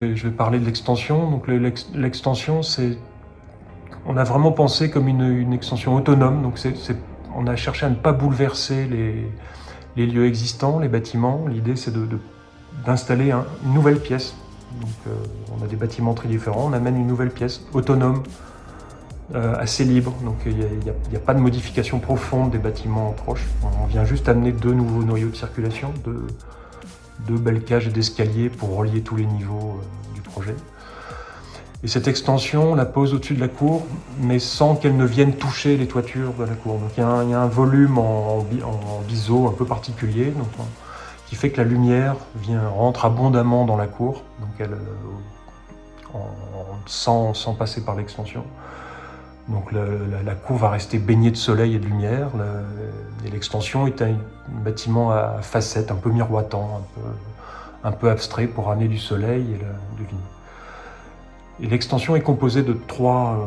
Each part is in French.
Je vais parler de l'extension. Donc l'extension, on a vraiment pensé comme une extension autonome. Donc on a cherché à ne pas bouleverser les lieux existants, les bâtiments. L'idée, c'est d'installer une nouvelle pièce. Donc on a des bâtiments très différents. On amène une nouvelle pièce autonome, assez libre. Donc il n'y a pas de modification profonde des bâtiments proches. On vient juste amener 2 nouveaux noyaux de circulation, deux belles cages d'escalier pour relier tous les niveaux du projet. Et cette extension, on la pose au-dessus de la cour, mais sans qu'elle ne vienne toucher les toitures de la cour. Donc il y a un volume en biseau un peu particulier, qui fait que la lumière rentre abondamment dans la cour, donc sans passer par l'extension. Donc la cour va rester baignée de soleil et de lumière. Et l'extension est un bâtiment à facettes, un peu miroitant, un peu abstrait pour ramener du soleil et de lumière. Et l'extension est composée de trois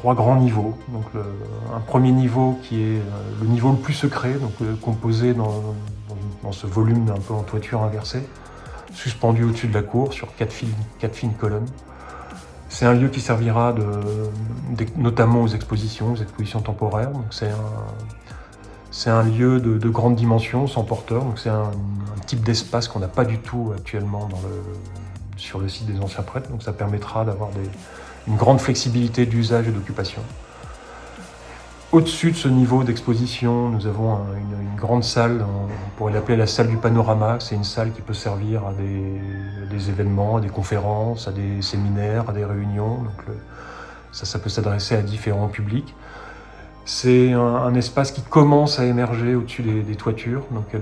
grands niveaux. Donc un premier niveau qui est le niveau le plus secret, donc composé dans ce volume un peu en toiture inversée, suspendu au-dessus de la cour sur 4 fines colonnes. C'est un lieu qui servira notamment aux expositions temporaires. Donc c'est un lieu de grande dimension, sans porteur. Donc c'est un type d'espace qu'on n'a pas du tout actuellement sur le site des anciens prêtres. Donc ça permettra d'avoir une grande flexibilité d'usage et d'occupation. Au-dessus de ce niveau d'exposition, nous avons une grande salle, on pourrait l'appeler la salle du panorama. C'est une salle qui peut servir à des événements, à des conférences, à des séminaires, à des réunions. Donc ça peut s'adresser à différents publics. C'est un espace qui commence à émerger au-dessus des toitures. Donc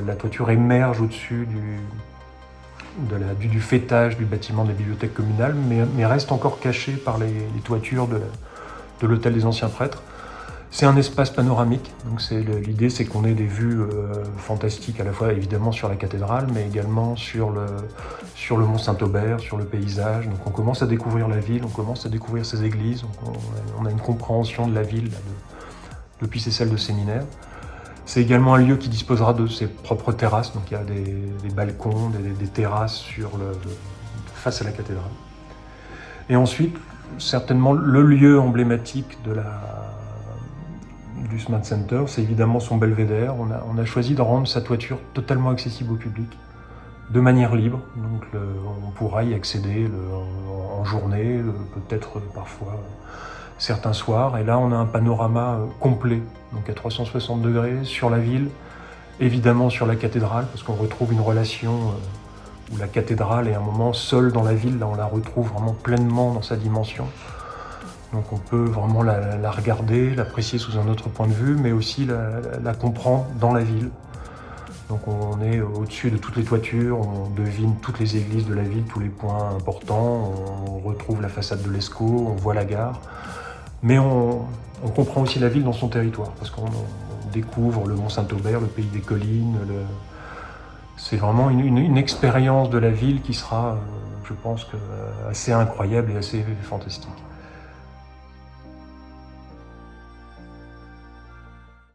la toiture émerge au-dessus du faîtage du bâtiment de la bibliothèque communale, mais reste encore caché par les toitures de l'hôtel des anciens prêtres. C'est un espace panoramique, donc l'idée c'est qu'on ait des vues fantastiques à la fois évidemment sur la cathédrale, mais également sur le mont Saint-Aubert, sur le paysage. Donc on commence à découvrir la ville, on commence à découvrir ses églises, donc on a une compréhension de la ville depuis ses salles de séminaire. C'est également un lieu qui disposera de ses propres terrasses, donc il y a des balcons, des terrasses face à la cathédrale. Et ensuite, certainement le lieu emblématique du Smart Center, c'est évidemment son belvédère. On a choisi de rendre sa toiture totalement accessible au public, de manière libre. Donc on pourra y accéder en journée, peut-être parfois certains soirs. Et là, on a un panorama complet, donc à 360 degrés sur la ville, évidemment sur la cathédrale, parce qu'on retrouve une relation où la cathédrale est un moment seule dans la ville. Là, on la retrouve vraiment pleinement dans sa dimension. Donc on peut vraiment la regarder, l'apprécier sous un autre point de vue, mais aussi la comprendre dans la ville. Donc on est au-dessus de toutes les toitures, on devine toutes les églises de la ville, tous les points importants, on retrouve la façade de l'Escaut, on voit la gare. Mais on comprend aussi la ville dans son territoire, parce qu'on découvre le mont Saint-Aubert, le pays des collines. C'est vraiment une expérience de la ville qui sera, je pense, assez incroyable et assez fantastique.